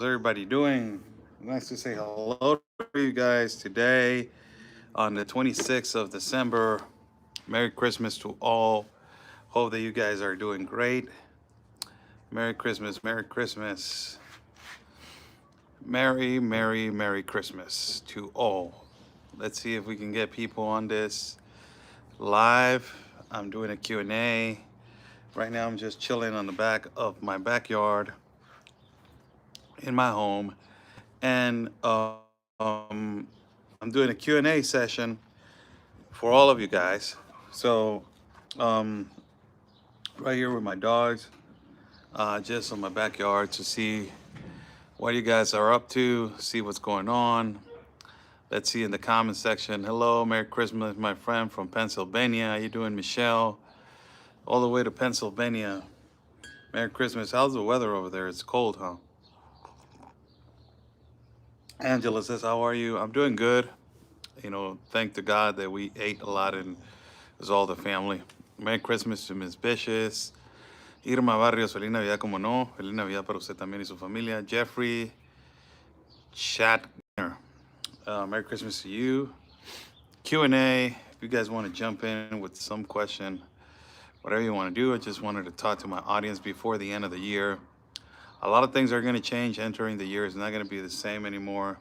everybody doing? Nice to say hello to you guys today on the 26th of December. Merry Christmas to all. Hope that you guys are doing great. Merry Christmas, Merry Christmas. Merry Christmas to all. Let's see if we can get people on this live. I'm doing a Q&A. Right now I'm just chilling on the back of my backyard in my home. And I'm doing a Q&A session for all of you guys. So um, right here with my dogs, just on my backyard to see what you guys are up to, see what's going on. Let's see in the comment section. Hello, Merry Christmas, my friend from Pennsylvania. How you doing, Michelle? All the way to Pennsylvania. Merry Christmas. How's the weather over there? It's cold, huh? Angela says, how are you? I'm doing good. Thank to God that we ate a lot and as all the family. Merry Christmas to Miss Vicious. Irma Barrios, feliz Navidad, como no. Feliz Navidad para usted también y su familia. Jeffrey Shatner, Merry Christmas to you. Q&A, if you guys want to jump in with some question, whatever you want to do. I just wanted to talk to my audience before the end of the year. A lot of things are going to change entering the year. It's not going to be the same anymore.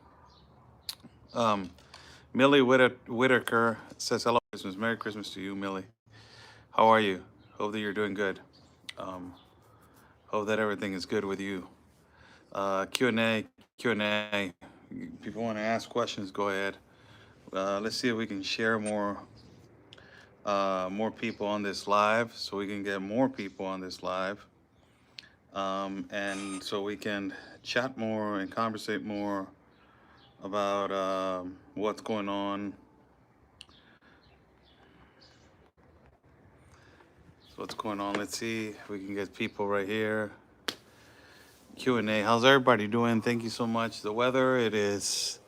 Millie Whitaker says, hello, Christmas. Merry Christmas to you, Millie. How are you? Hope that you're doing good. Hope that everything is good with you. Q&A. People want to ask questions, go ahead. Let's see if we can share more people on this live so we can get more people on this live. And so we can chat more and conversate more about what's going on. So what's going on? Let's see if we can get people right here. Q&A. How's everybody doing? Thank you so much. The weather, it is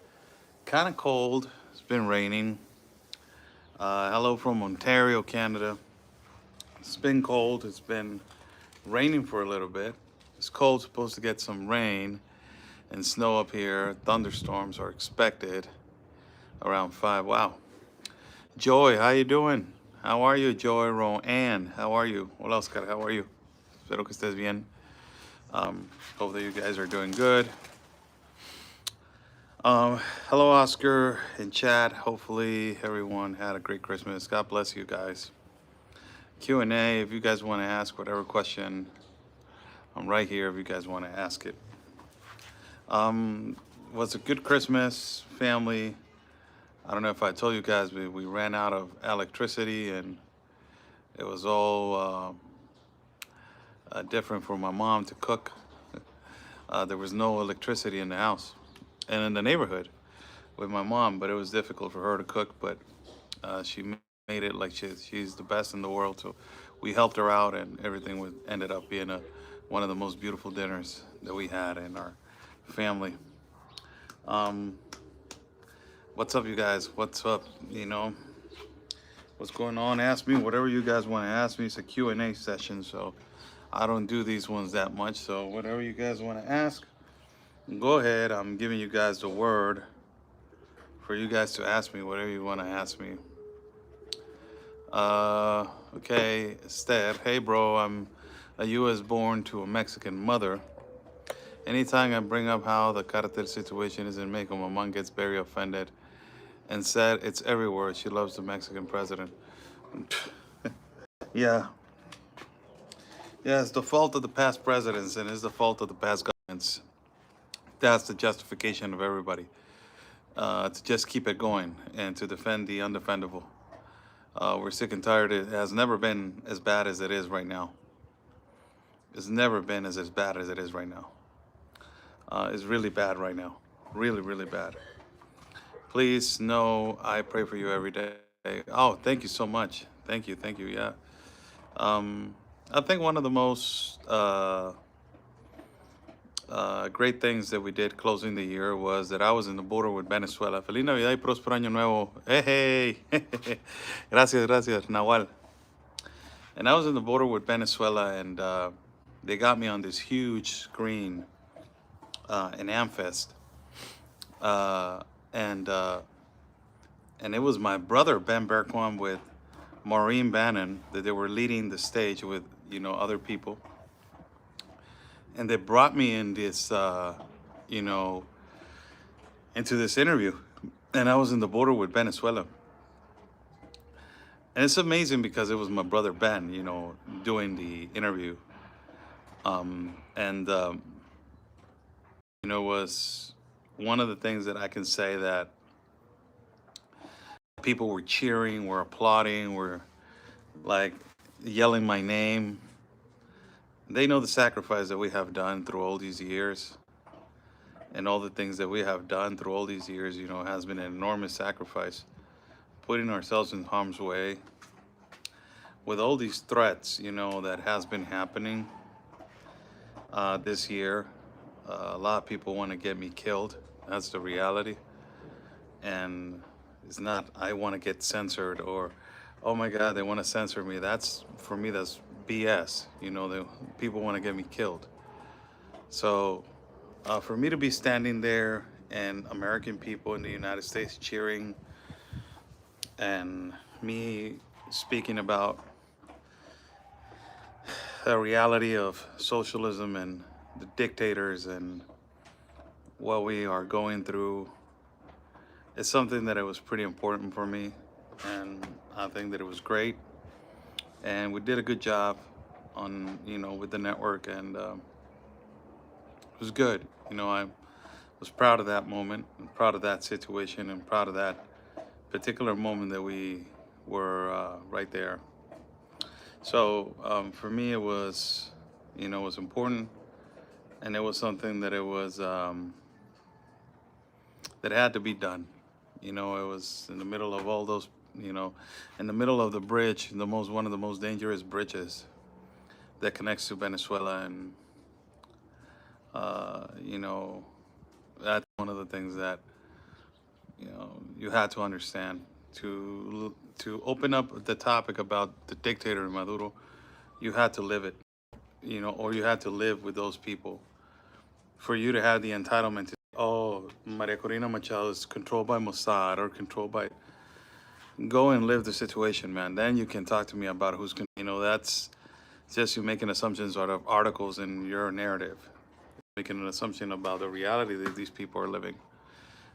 kind of cold. It's been raining. Hello from Ontario, Canada. It's been cold. It's been raining for a little bit. It's cold, supposed to get some rain and snow up here. Thunderstorms are expected around 5. Wow. Joy, how you doing? How are you, Joy? Roanne, how are you? Hola, Oscar, how are you? Espero que estés bien. Hope that you guys are doing good. Hello, Oscar and chat. Hopefully everyone had a great Christmas. God bless you guys. Q&A, if you guys want to ask whatever question, I'm right here if you guys want to ask it. Was a good Christmas, family. I don't know if I told you guys, but we ran out of electricity and it was all different for my mom to cook. There was no electricity in the house and in the neighborhood with my mom, but it was difficult for her to cook, but she made it like she's the best in the world. So we helped her out and everything ended up being one of the most beautiful dinners that we had in our family. What's up, you guys? What's up? What's going on? Ask me whatever you guys want to ask me. It's a Q&A session, so I don't do these ones that much. So whatever you guys want to ask, go ahead. I'm giving you guys the word for you guys to ask me whatever you want to ask me. Okay, Esther. Hey, bro. I'm a U.S. born to a Mexican mother. Anytime I bring up how the cartel situation is in Mexico, my mom gets very offended and said it's everywhere. She loves the Mexican president. Yeah. Yeah, it's the fault of the past presidents and it's the fault of the past governments. That's the justification of everybody. To just keep it going and to defend the undefendable. We're sick and tired. It has never been as bad as it is right now. It's never been as bad as it is right now. It's really bad right now. Really, really bad. Please know I pray for you every day. Oh, thank you so much. Thank you, yeah. I think one of the most great things that we did closing the year was that I was in the border with Venezuela. Feliz Navidad y próspero año nuevo. Hey, hey. Gracias, Nahual. And I was in the border with Venezuela and they got me on this huge screen in Amfest, uh, and uh, and it was my brother Ben Bergquam with Maureen Bannon that they were leading the stage with, other people, and they brought me in this, you know, into this interview, and I was in the border with Venezuela, and it's amazing because it was my brother Ben, doing the interview, and was one of the things that I can say that people were cheering, were applauding, were like yelling my name. They know the sacrifice that we have done through all these years, and all the things that we have done through all these years, has been an enormous sacrifice, putting ourselves in harm's way with all these threats, that has been happening this year. A lot of people want to get me killed. That's the reality. And it's not, I want to get censored, or, oh my God, they want to censor me. That's, for me, that's BS. The people want to get me killed. So for me to be standing there and American people in the United States cheering, and me speaking about the reality of socialism and the dictators and what we are going through, it's something that it was pretty important for me, and I think that it was great, and we did a good job on, with the network, and it was good. I was proud of that moment, and proud of that situation, and proud of that particular moment that we were right there. So for me, it was, it was important, and it was something that it was that had to be done. It was in the middle of all those, in the middle of the bridge, one of the most dangerous bridges that connects to Venezuela, and that's one of the things that you had to understand to open up the topic about the dictator Maduro. You had to live it, or you had to live with those people for you to have the entitlement to, oh, Maria Corina Machado is controlled by Mossad or controlled by. Go and live the situation, man. Then you can talk to me about who's going. That's just you making assumptions out of articles in your narrative, making an assumption about the reality that these people are living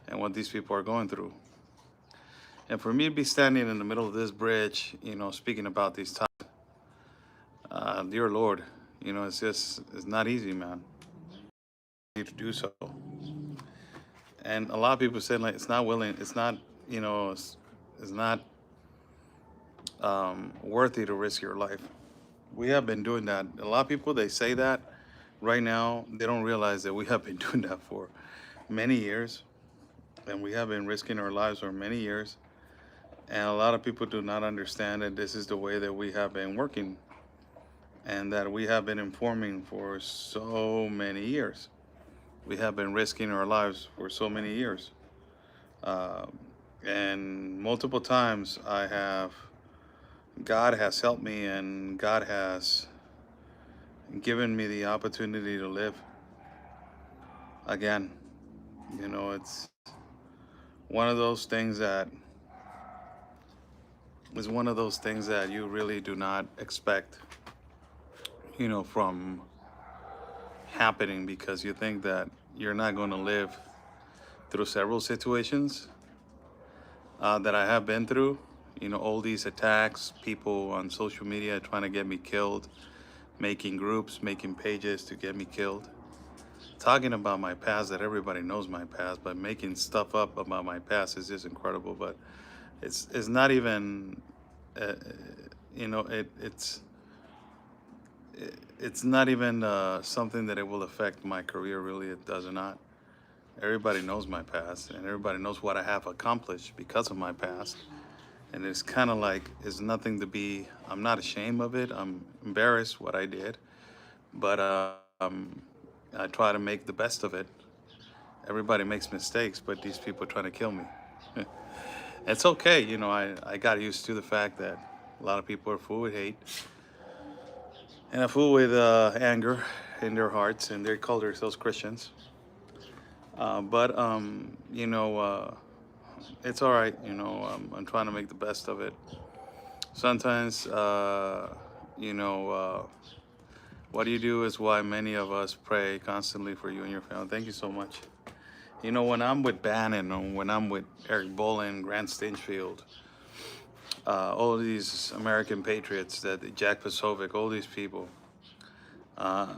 and what these people are going through. And for me to be standing in the middle of this bridge, speaking about these topics, dear Lord, it's not easy, man. You need to do so. And a lot of people said, like, it's not willing, it's not, it's not worthy to risk your life. We have been doing that. A lot of people, they say that right now, they don't realize that we have been doing that for many years. And we have been risking our lives for many years. And a lot of people do not understand that this is the way that we have been working, and that we have been informing for so many years. We have been risking our lives for so many years. And multiple times God has helped me, and God has given me the opportunity to live again. It's one of those things that is one of those things that you really do not expect, from happening, because you think that you're not going to live through several situations that I have been through. All these attacks, people on social media trying to get me killed, making groups, making pages to get me killed, talking about my past, that everybody knows my past, but making stuff up about my past is just incredible. But it's not even, it's not even something that it will affect my career. Really, it does not. Everybody knows my past, and everybody knows what I have accomplished because of my past. And it's kind of like, it's nothing to be, I'm not ashamed of it. I'm embarrassed what I did, but I try to make the best of it. Everybody makes mistakes, but these people are trying to kill me. It's okay, I got used to the fact that a lot of people are full with hate and are full with anger in their hearts, and they call themselves Christians. But it's all right. I'm trying to make the best of it. Sometimes, you know, what you do is why many of us pray constantly for you and your family. Thank you so much. When I'm with Bannon or when I'm with Eric Bolin, Grant Stinchfield, all these American patriots, that Jack Posobiec, all these people, uh,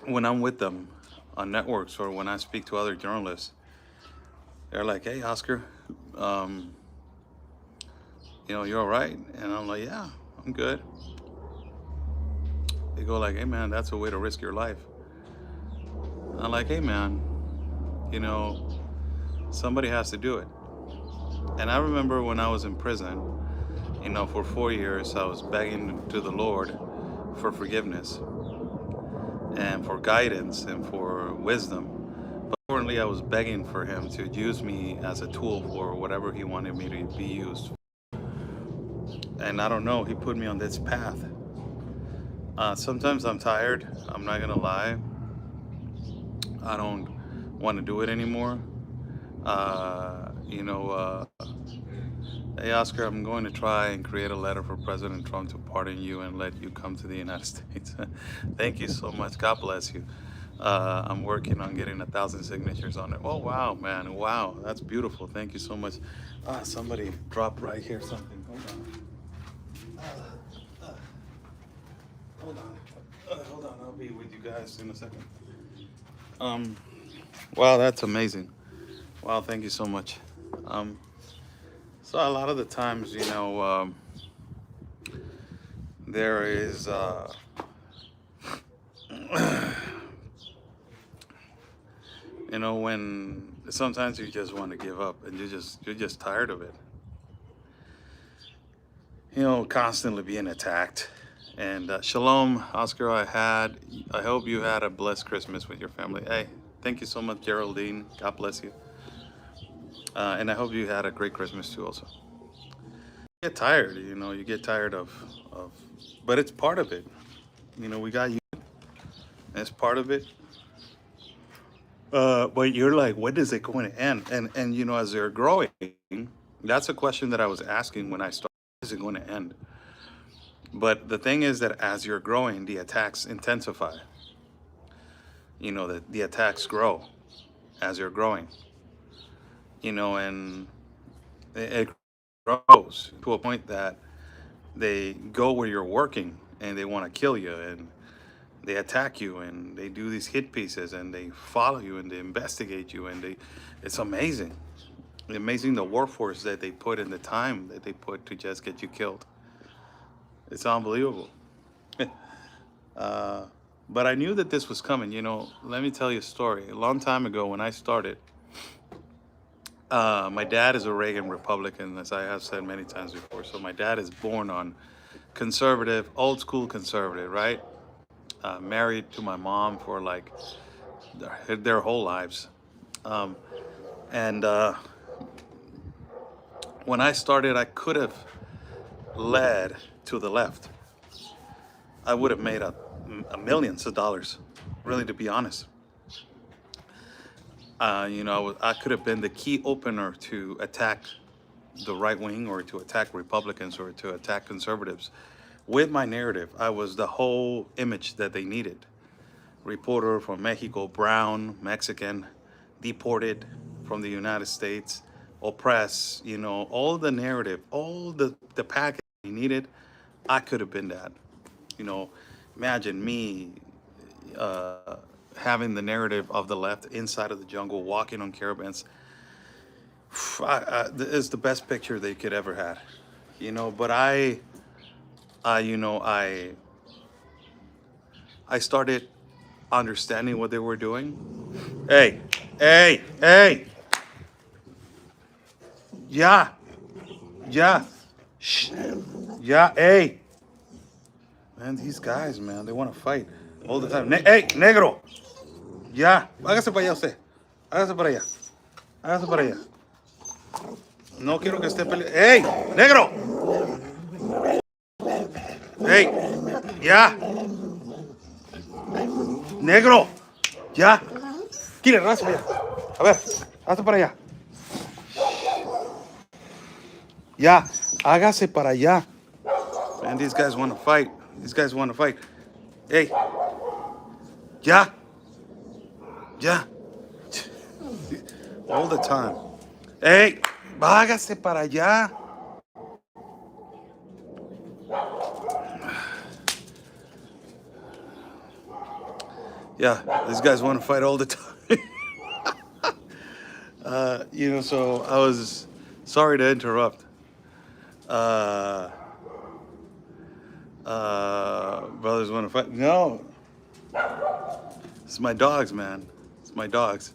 when I'm with them on networks or when I speak to other journalists, they're like, "Hey, Oscar, um, you're all right?" And I'm like, "Yeah, I'm good." They go like, "Hey, man, that's a way to risk your life." I'm like, "Hey, man, you know, somebody has to do it." And I remember when I was in prison, for 4 years, I was begging to the Lord for forgiveness and for guidance and for wisdom. But importantly, I was begging for Him to use me as a tool for whatever He wanted me to be used. And I don't know, He put me on this path. Sometimes I'm tired. I'm not gonna lie. I don't want to do it anymore. Uh, you know, uh, hey, Oscar, I'm going to try and create a letter for President Trump to pardon you and let you come to the United States. Thank you so much. God bless you. I'm working on getting 1,000 signatures on it. Oh, wow, man. Wow. That's beautiful. Thank you so much. Somebody dropped right here something. Hold on. Hold on. Hold on. I'll be with you guys in a second. Wow, that's amazing. Wow, thank you so much. So a lot of the times, there is, when sometimes you just want to give up and you're just tired of it. Constantly being attacked. And shalom, Oscar. I hope you had a blessed Christmas with your family. Hey, thank you so much, Geraldine. God bless you. And I hope you had a great Christmas too. Also, you get tired. You get tired of, but it's part of it. We got you. It's part of it. But you're like, when is it going to end? And as they're growing, that's a question that I was asking when I started. When is it going to end? But the thing is that as you're growing, the attacks intensify. The attacks grow as you're growing. And it grows to a point that they go where you're working and they want to kill you and they attack you and they do these hit pieces and they follow you and they investigate you and it's amazing. Amazing the workforce that they put in, the time that they put to just get you killed. It's unbelievable. But I knew that this was coming. Let me tell you a story. A long time ago when I started, my dad is a Reagan Republican, as I have said many times before. So my dad is born on conservative, old school conservative, right? Married to my mom for like their whole lives. And when I started, I could have led to the left. I would have made a millions of dollars, really, to be honest. I could have been the key opener to attack the right wing or to attack Republicans or to attack conservatives. With my narrative, I was the whole image that they needed. Reporter from Mexico, brown, Mexican, deported from the United States, oppressed, all the narrative, all the package they needed, I could have been that. Imagine me having the narrative of the left inside of the jungle, walking on caravans. It's the best picture they could ever had, but I started understanding what they were doing. Hey, yeah, shh, yeah, hey, man, these guys, man, they want to fight all the time. Hey, negro, ya, hágase para allá usted, hágase para allá, hágase para allá. No quiero que esté peleando. ¡Hey, negro! ¡Hey, ya! ¡Negro! ¡Ya! Killer, no, hazte para allá. A ver, hazte para allá. Ya, hágase para allá. Man, these guys want to fight. These guys want to fight. Hey. Ya. Ya. All the time. Hey, hágase para allá. Yeah, these guys want to fight all the time. You know, so I was sorry to interrupt. Brothers want to fight. No, it's my dogs, man. It's my dogs.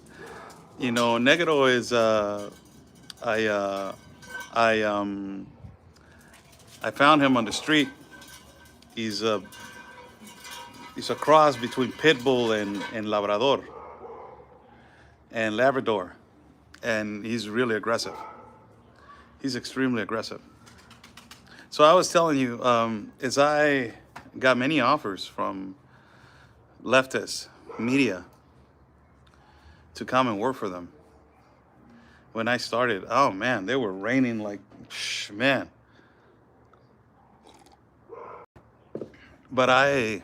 You know, Negro is I found him on the street. He's a cross between pit bull and Labrador and Labrador, and he's really aggressive. He's extremely aggressive. So I was telling you, as I got many offers from leftist media to come and work for them. When I started, oh man, they were raining like, man. But I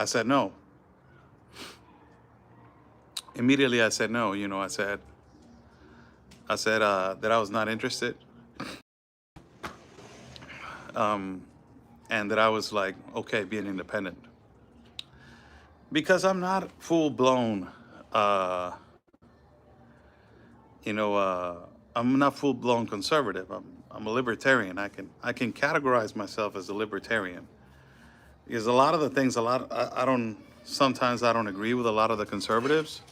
said no. Immediately I said no. You know, I said that I was not interested, and that I was like, okay, being independent, because I'm not full blown. I'm not full blown conservative. I'm a libertarian. I can categorize myself as a libertarian, because a lot of the things, sometimes I don't agree with a lot of the conservatives.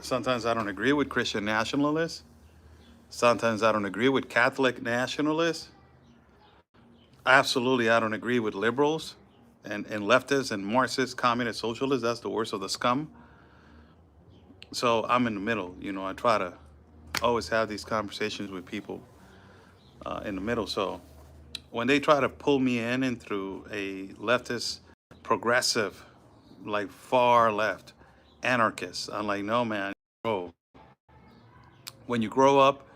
Sometimes I don't agree with Christian nationalists. Sometimes I don't agree with Catholic nationalists. Absolutely, I don't agree with liberals and leftists and Marxists, communist, socialists. That's the worst of the scum. So I'm in the middle. You know, I try to always have these conversations with people in the middle. So when they try to pull me in through a leftist, progressive, like far left, anarchist, I'm like, no, man. Bro, when you grow up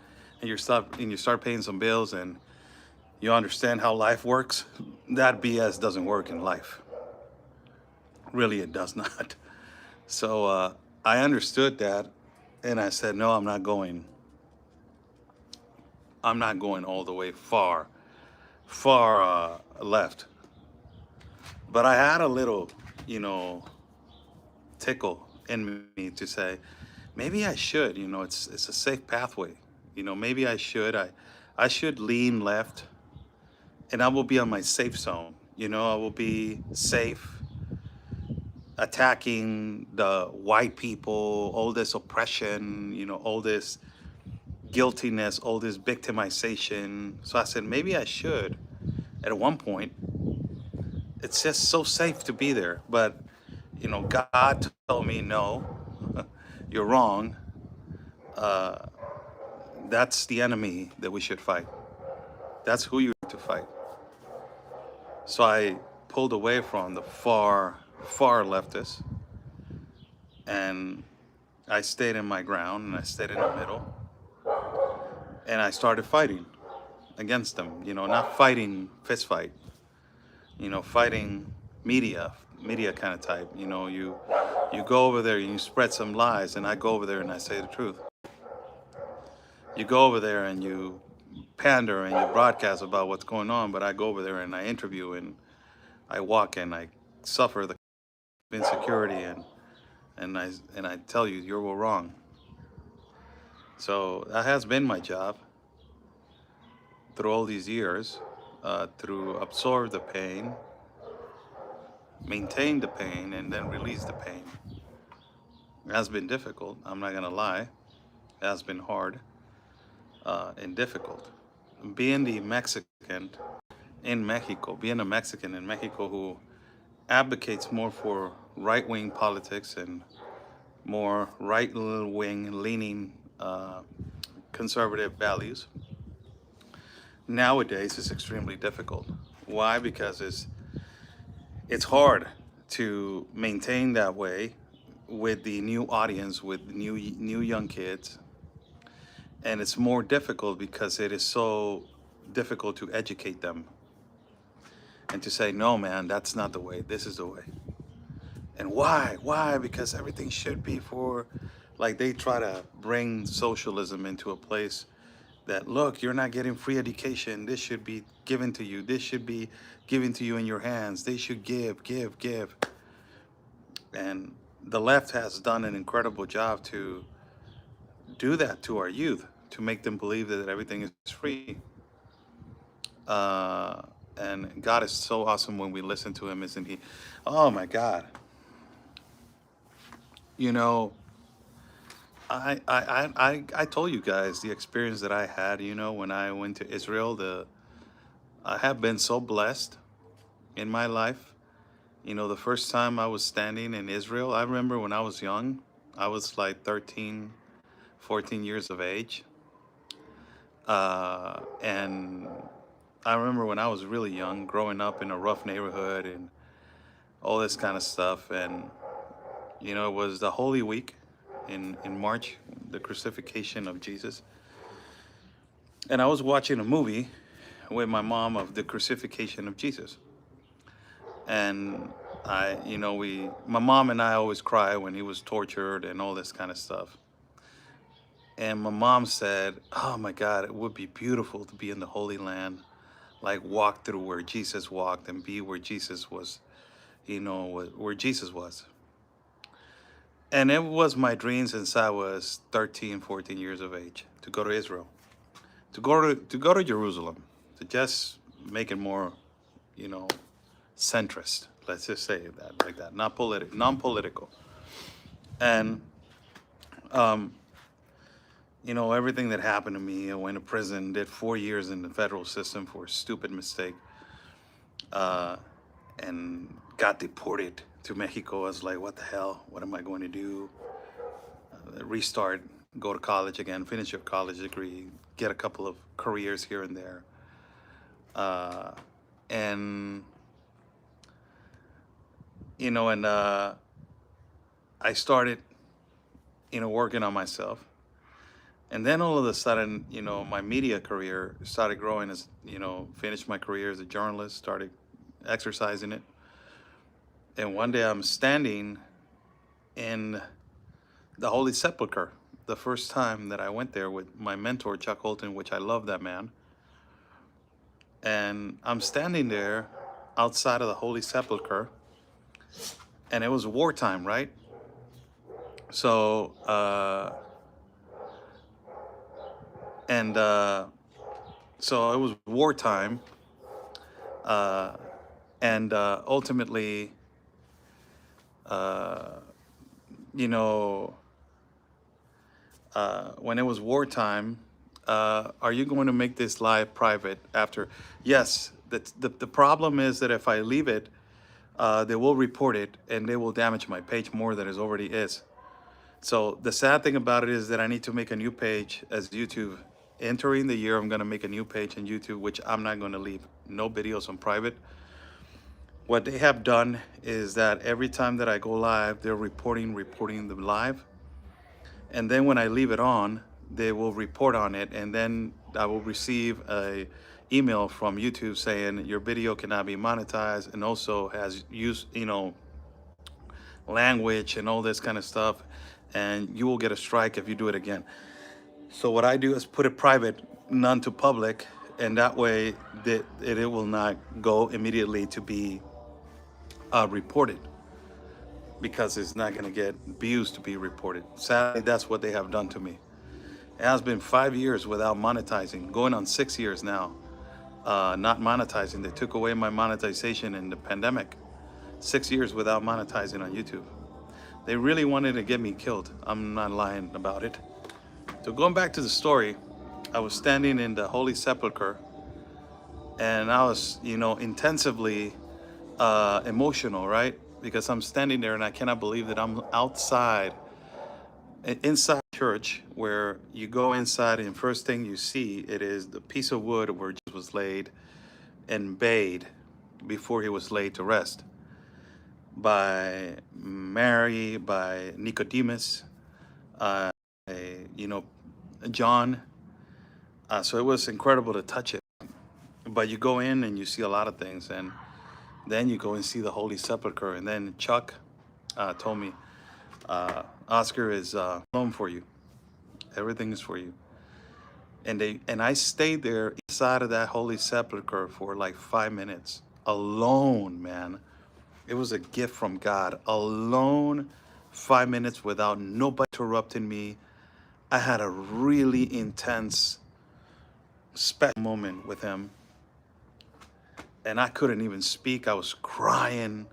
and you start paying some bills and you understand how life works, that BS doesn't work in life. Really, it does not. So I understood that, and I said, no, I'm not going all the way far left. But I had a little, tickle in me to say, maybe I should. It's a safe pathway. Maybe I should lean left, and I will be on my safe zone. I will be safe, attacking the white people, all this oppression, all this guiltiness, all this victimization. So I said, maybe I should. At one point, it's just so safe to be there. But, God told me, no, you're wrong. That's the enemy that we should fight. That's who you have to fight. So I pulled away from the far leftists, and I stayed in my ground, and I stayed in the middle, and I started fighting against them. Not fighting fist fight, fighting media kind of type. You go over there and you spread some lies, and I go over there and I say the truth. You go over there and you pander and you broadcast about what's going on, but I go over there and I interview and I walk and I suffer the insecurity and I tell you, you're wrong. So that has been my job through all these years, to absorb the pain, maintain the pain, and then release the pain. It has been difficult, I'm not gonna lie. It has been hard and difficult. Being the Mexican in Mexico, being a Mexican in Mexico who advocates more for right-wing politics and more right-wing leaning conservative values, nowadays it's extremely difficult. Why? Because it's hard to maintain that way with the new audience, with new young kids. And it's more difficult because it is so difficult to educate them and to say, no, man, that's not the way. This is the way. And why? Why? Because everything should be for, like, they try to bring socialism into a place that, look, you're not getting free education. This should be given to you. This should be given to you in your hands. They should give, give, give. And the left has done an incredible job to do that to our youth, to make them believe that everything is free. Uh, and God is so awesome when we listen to him, isn't he? Oh my God. You know, I told you guys the experience that I had, when I went to Israel. I have been so blessed in my life. The first time I was standing in Israel, I remember when I was young, I was like 13, 14 years of age. And I remember when I was really young, growing up in a rough neighborhood and all this kind of stuff. And, it was the Holy Week in March, the crucifixion of Jesus. And I was watching a movie with my mom of the crucifixion of Jesus. And my mom and I always cry when he was tortured and all this kind of stuff. And my mom said, oh my God, it would be beautiful to be in the Holy Land, like walk through where Jesus walked and be where Jesus was, where Jesus was. And it was my dream since I was 13, 14 years of age to go to Israel, to go to Jerusalem, to just make it more, centrist. Let's just say that like that, not non-political. And everything that happened to me, I went to prison, did 4 years in the federal system for a stupid mistake, and got deported to Mexico. I was like, what the hell? What am I going to do? Restart, go to college again, finish your college degree, get a couple of careers here and there. And I started, working on myself. And then all of a sudden, my media career started growing as, finished my career as a journalist, started exercising it. And one day I'm standing in the Holy Sepulchre, the first time that I went there with my mentor, Chuck Holton, which I love that man. And I'm standing there outside of the Holy Sepulchre, and it was wartime, right? So, so it was wartime, and ultimately, when it was wartime, are you going to make this live private after? Yes, the problem is that if I leave it, they will report it and they will damage my page more than it already is. So the sad thing about it is that I need to make a new page as YouTube. Entering the year, I'm going to make a new page on YouTube, which I'm not going to leave no videos on private. What they have done is that every time that I go live, they're reporting the live. And then when I leave it on, they will report on it. And then I will receive a email from YouTube saying your video cannot be monetized and also has used, language and all this kind of stuff. And you will get a strike if you do it again. So what I do is put it private, none to public, and that way it will not go immediately to be reported, because it's not going to get views to be reported. Sadly, that's what they have done to me. It has been 5 years without monetizing, going on 6 years now, not monetizing. They took away my monetization in the pandemic. 6 years without monetizing on YouTube. They really wanted to get me killed. I'm not lying about it. So going back to the story, I was standing in the Holy Sepulchre, and I was, intensively emotional, right? Because I'm standing there and I cannot believe that I'm inside church, where you go inside and first thing you see, it is the piece of wood where Jesus was laid and bathed before he was laid to rest. by Mary, by Nicodemus, uh, you know, John. So it was incredible to touch it. But you go in and you see a lot of things, and then you go and see the Holy Sepulchre. And then Chuck told me, Oscar is home for you. Everything is for you. And I stayed there inside of that Holy Sepulchre for like 5 minutes alone, man. It was a gift from God. Alone, 5 minutes without nobody interrupting me. I had a really intense, special moment with him, and I couldn't even speak. I was crying,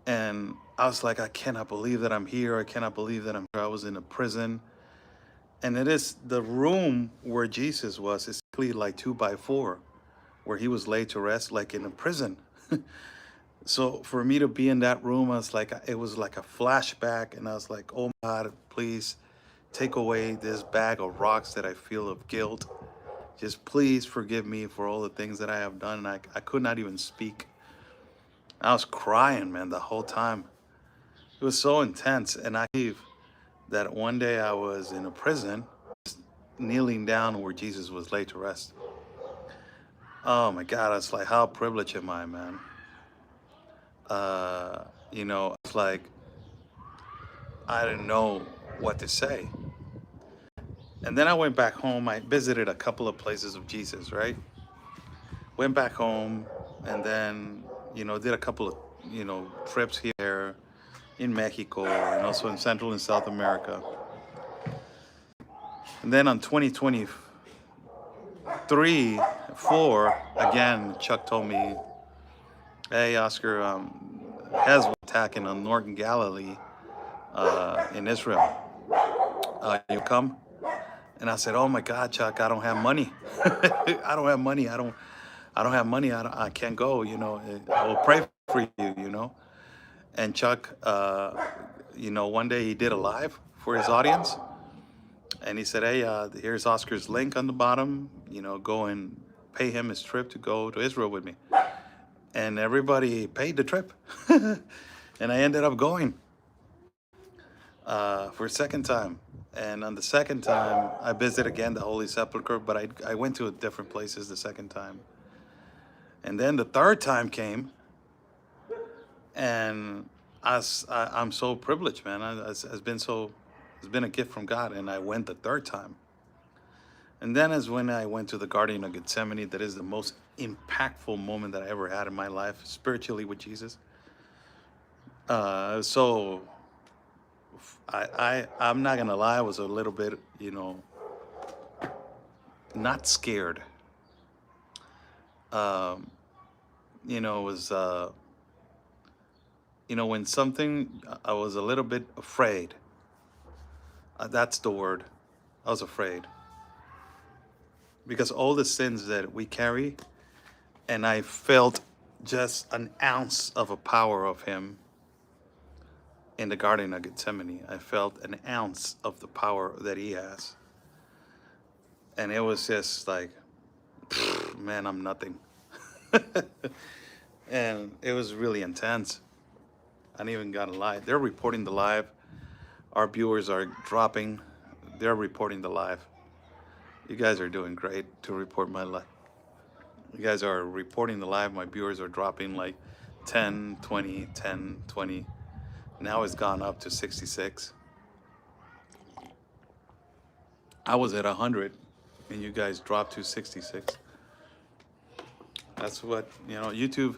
and I was like, I cannot believe that I'm here. I cannot believe that I'm here. I was in a prison, and it is the room where Jesus was. It's actually like 2 by 4, where he was laid to rest, like in a prison. So for me to be in that room, I was like, it was like a flashback, and I was like, oh my God, please take away this bag of rocks that I feel of guilt. Just please forgive me for all the things that I have done. And I could not even speak. I was crying, man, the whole time. It was so intense. And I believe that one day I was in a prison, kneeling down where Jesus was laid to rest. Oh my God, it's like, how privileged am I, man? It's like, I didn't know what to say. And then I went back home. I visited a couple of places of Jesus, right? Went back home, and then, did a couple of, trips here in Mexico and also in Central and South America. And then on 2023, 4, again, Chuck told me, hey, Oscar, has attacking on Northern Galilee in Israel. You come? And I said, oh my God, Chuck, I don't have money. I don't have money. I don't have money. I can't go, I will pray for you. And Chuck, one day he did a live for his audience. And he said, hey, here's Oscar's link on the bottom. Go and pay him his trip to go to Israel with me. And everybody paid the trip. And I ended up going for a second time. And on the second time, I visited again the Holy Sepulchre, but I went to different places the second time. And then the third time came, and I'm so privileged, man. It's been a gift from God, and I went the third time. And then is when I went to the Garden of Gethsemane. That is the most impactful moment that I ever had in my life, spiritually, with Jesus. So I'm not gonna lie, I was a little bit, not scared. It was, when something, I was a little bit afraid. That's the word. I was afraid. Because all the sins that we carry, and I felt just an ounce of a power of him in the Garden of Gethsemane. I felt an ounce of the power that he has. And it was just like, man, I'm nothing. And it was really intense. I didn't even gotta lie. They're reporting the live. Our viewers are dropping. They're reporting the live. You guys are doing great to report my live. You guys are reporting the live. My viewers are dropping like 10, 20, 10, 20. Now it's gone up to 66. I was at 100, and you guys dropped to 66. That's what, YouTube,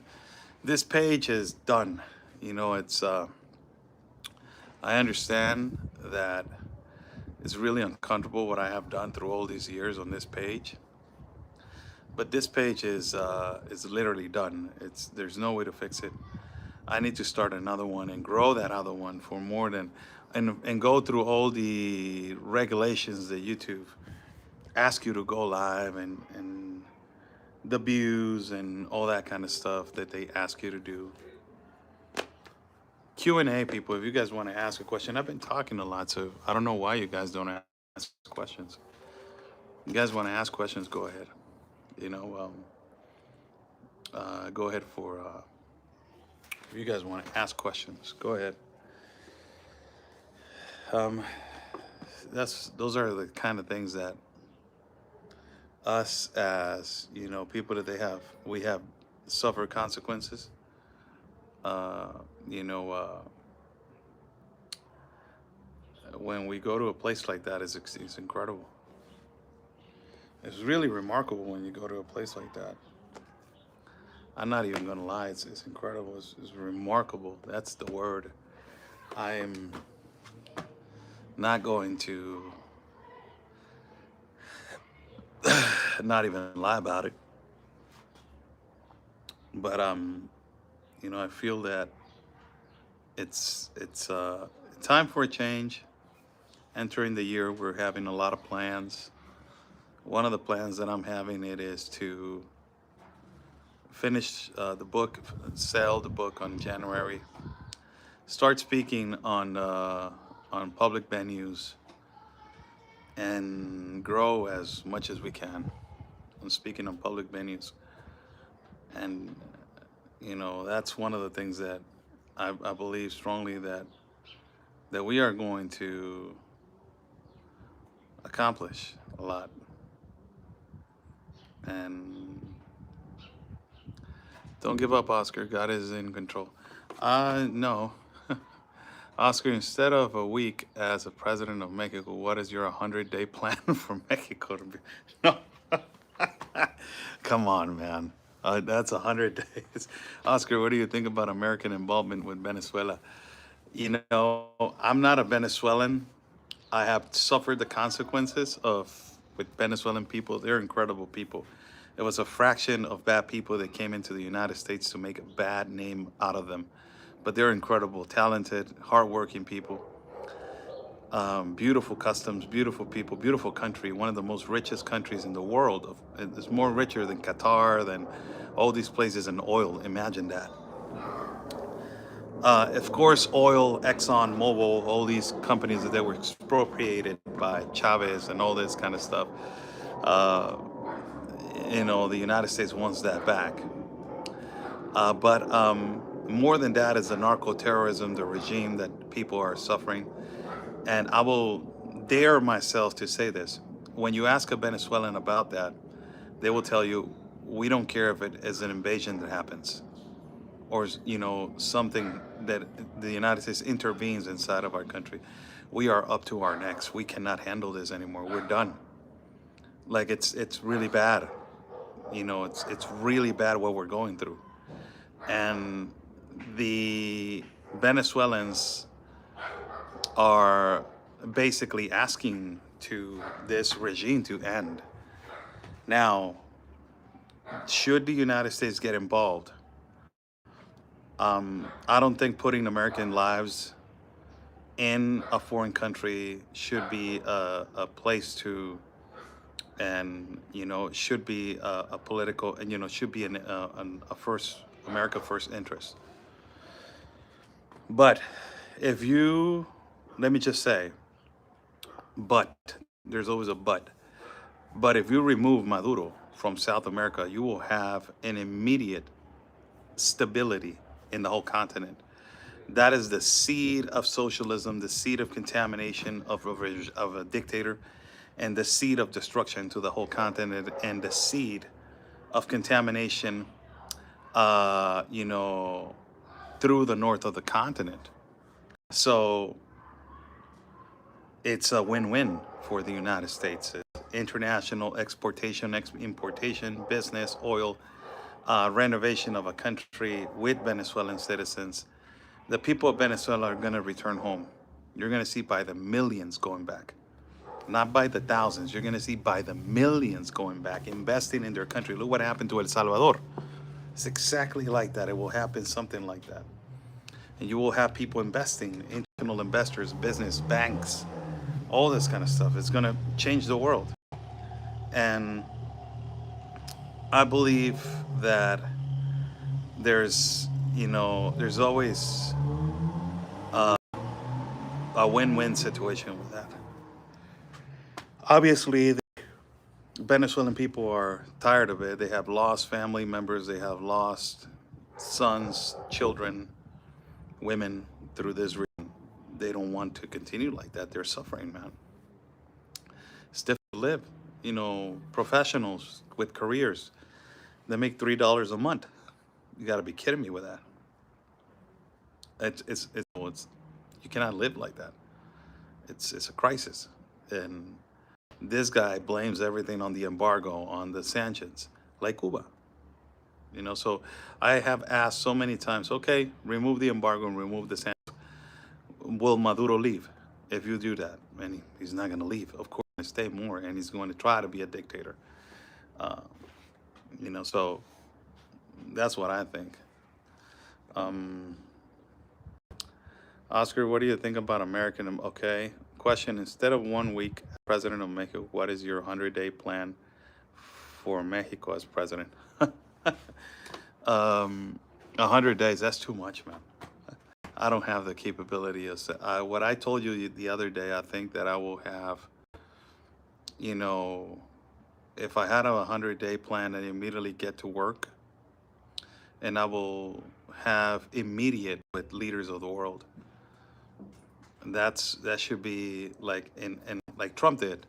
this page is done. It's, I understand that it's really uncomfortable what I have done through all these years on this page. But this page is literally done. There's no way to fix it. I need to start another one and grow that other one for more than, and go through all the regulations that YouTube ask you to go live, and the views and all that kind of stuff that they ask you to do. Q&A, people, if you guys want to ask a question. I've been talking a lot, so I don't know why you guys don't ask questions. You guys want to ask questions, go ahead. Go ahead for If you guys want to ask questions, go ahead. Um, those are the kind of things that us as people that we have suffered consequences. Uh, you know, when we go to a place like that, it's incredible. It's really remarkable when you go to a place like that. I'm not even gonna lie, it's incredible. It's remarkable. That's the word. I am not going to not even lie about it. But I feel that it's time for a change. Entering the year, we're having a lot of plans. One of the plans that I'm having it is to finish the book, sell the book on January, start speaking on public venues, and grow as much as we can on speaking on public venues. And that's one of the things that I believe strongly that we are going to accomplish a lot. And don't give up, Oscar. God is in control. No. Oscar, instead of a week as a president of Mexico, what is your 100-day plan for Mexico to be? No. Come on, man. That's 100 days. Oscar, what do you think about American involvement with Venezuela? I'm not a Venezuelan. I have suffered the consequences with Venezuelan people. They're incredible people. It was a fraction of bad people that came into the United States to make a bad name out of them. But they're incredible, talented, hardworking people. Beautiful customs, beautiful people, beautiful country. One of the most richest countries in the world. It's more richer than Qatar, than all these places in oil. Imagine that. Of course, oil, Exxon, Mobil, all these companies that were expropriated by Chavez and all this kind of stuff. Uh, the United States wants that back. But more than that is the narco-terrorism, the regime that people are suffering. And I will dare myself to say this. When you ask a Venezuelan about that, they will tell you, we don't care if it is an invasion that happens or, something that the United States intervenes inside of our country. We are up to our necks. We cannot handle this anymore. We're done. Like, it's really bad. It's really bad what we're going through. And the Venezuelans are basically asking to this regime to end. Now, should the United States get involved? I don't think putting American lives in a foreign country should be a place to, and should be a political, and should be a first America first interest. But if you, let me just say, but there's always a but. But if you remove Maduro from South America, you will have an immediate stability in the whole continent. That is the seed of socialism, the seed of contamination of a dictator, and the seed of destruction to the whole continent, and the seed of contamination, through the north of the continent. So it's a win-win for the United States. International exportation, importation, business, oil, renovation of a country with Venezuelan citizens. The people of Venezuela are going to return home. You're going to see by the millions going back. Not by the thousands. You're going to see by the millions going back, investing in their country. Look what happened to El Salvador. It's exactly like that. It will happen something like that. And you will have people investing, international investors, business, banks, all this kind of stuff. It's going to change the world. And I believe that there's always a win-win situation with that. Obviously, the Venezuelan people are tired of it. They have lost family members. They have lost sons, children, women through this reason. They don't want to continue like that. They're suffering, man. It's difficult to live. Professionals with careers that make $3 a month. You got to be kidding me with that. It's you cannot live like that. It's a crisis, and this guy blames everything on the embargo, on the sanctions, like Cuba. So I have asked so many times, okay, remove the embargo and remove the sanctions. Will Maduro leave if you do that? And he's not going to leave. Of course, he's going to stay more, and he's going to try to be a dictator. Uh, so that's what I think. Oscar, what do you think about American? Okay. Question: instead of 1 week as president of Mexico, what is your 100-day plan for Mexico as president? 100 days, that's too much, man. I don't have the capability of what I told you the other day. I think that I will have, if I had a 100-day plan, I immediately get to work, and I will have immediate with leaders of the world. That should be like like Trump did.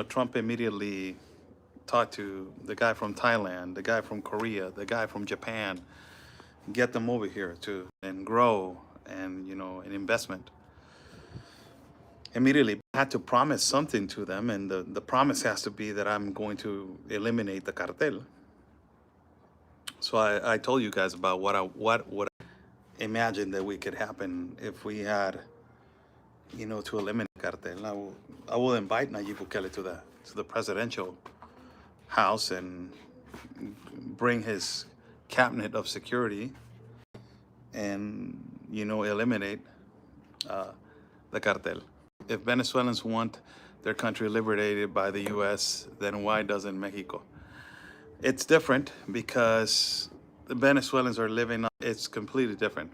Trump immediately talked to the guy from Thailand, the guy from Korea, the guy from Japan, get them over here and grow, and an investment. Immediately had to promise something to them, and the promise has to be that I'm going to eliminate the cartel. So I told you guys about what I imagine that we could happen if we had, to eliminate cartel. I will invite Nayib Bukele to the presidential house and bring his cabinet of security and eliminate the cartel. If Venezuelans want their country liberated by the U.S., then why doesn't Mexico? It's different because the Venezuelans are living. It's completely different.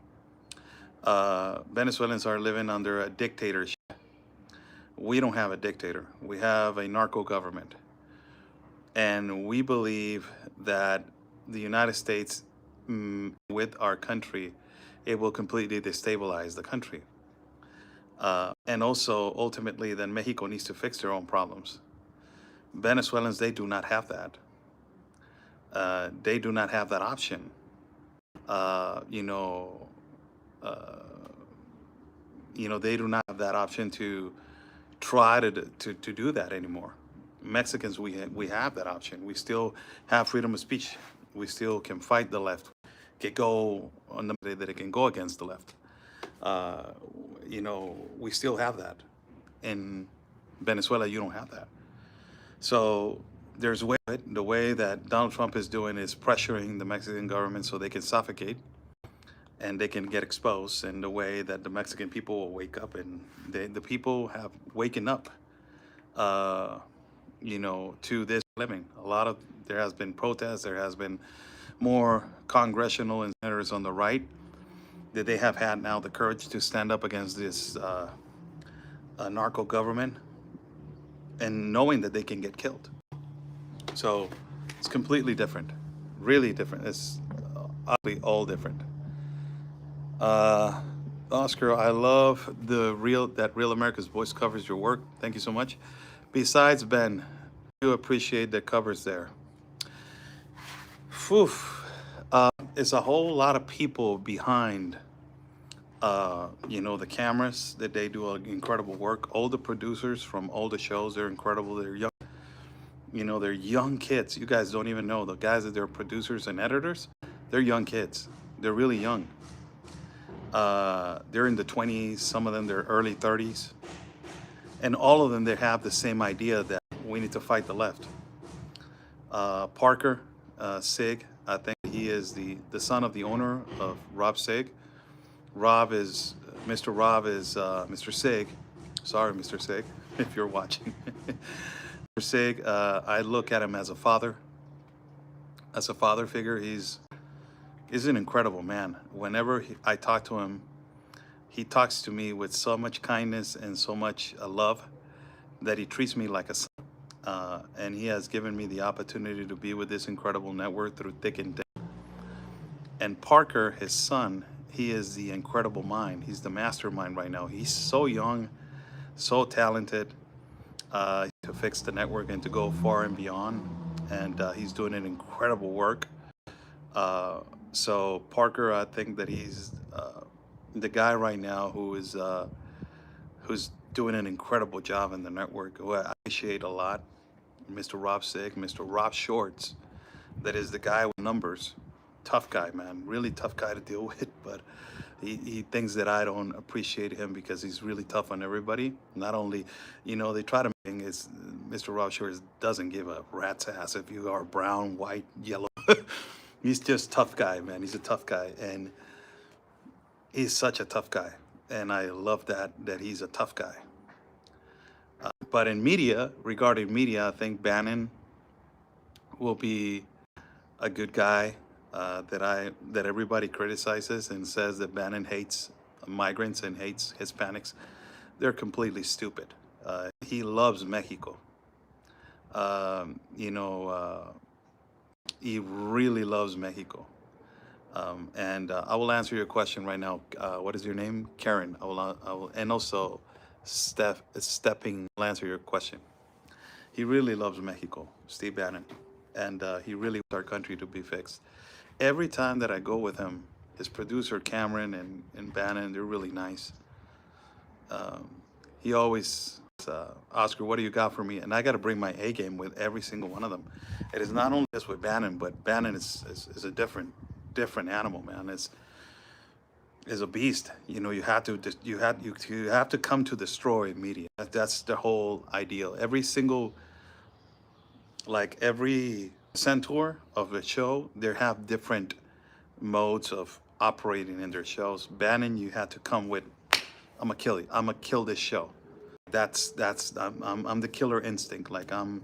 Venezuelans are living under a dictatorship. We don't have a dictator. We have a narco government. And we believe that the United States, with our country, it will completely destabilize the country. And also, ultimately, then Mexico needs to fix their own problems. Venezuelans, they do not have that. They do not have that option. They do not have that option to try to do that anymore. Mexicans, we have that option. We still have freedom of speech. We still can fight the left. Can go on the day that it can go against the left. We still have that. In Venezuela, you don't have that. So there's the way that Donald Trump is doing is pressuring the Mexican government so they can suffocate and they can get exposed, and the way that the Mexican people will wake up, and the people have waken up, to this living. There has been protests, there has been more congressional and senators on the right that they have had now the courage to stand up against this narco government, and knowing that they can get killed. So it's completely different, really different. It's obviously all different. Oscar, I love that Real America's Voice covers your work. Thank you so much. Besides Ben, I do appreciate the covers there. Whew. It's a whole lot of people behind the cameras that they do incredible work. All the producers from all the shows, they're incredible. They're young. They're young kids. You guys don't even know the guys that they're producers and editors. They're young kids. They're really young. They're in the 20s. Some of them, they're early 30s. And all of them, they have the same idea that we need to fight the left. Parker Sig, I think he is the son of the owner of Rob Sig. Mr. Rob is Mr. Sig. Sorry, Mr. Sig, if you're watching. Mr. Sig, I look at him as a father figure. He's an incredible man. Whenever I talk to him, he talks to me with so much kindness and so much love that he treats me like a son. And he has given me the opportunity to be with this incredible network through thick and thin. And Parker, his son, he is the incredible mind. He's the mastermind right now. He's so young, so talented, to fix the network and to go far and beyond. And he's doing an incredible work. Uh, so Parker, I think that he's the guy right now who's doing an incredible job in the network, who I appreciate a lot. Mr. Rob Sick, Mr. Rob Shorts, that is the guy with numbers. Tough guy, man. Really tough guy to deal with, but he thinks that I don't appreciate him because he's really tough on everybody. Not only, they try to make is Mr. Rob Shorts doesn't give a rat's ass if you are brown, white, yellow. He's just tough guy, man. He's a tough guy, and he's such a tough guy, and I love that he's a tough guy. But in media, regarding media, I think Bannon will be a good guy, that everybody criticizes and says that Bannon hates migrants and hates Hispanics. They're completely stupid. He loves Mexico. You know, he really loves Mexico. And I will answer your question right now. What is your name? Karen. And also Stepping will answer your question. He really loves Mexico, Steve Bannon, and he really wants our country to be fixed. Every time that I go with him, his producer Cameron and Bannon, they're really nice. He always Oscar, what do you got for me? And I got to bring my A game with every single one of them. It is not only just with Bannon, but Bannon is a different animal, man. Is a beast. You have to come to destroy media. That's the whole ideal. Every centaur of the show, they have different modes of operating in their shows. Bannon, you had to come with, I'm gonna kill you. I'm gonna kill this show. I'm the killer instinct. Like I'm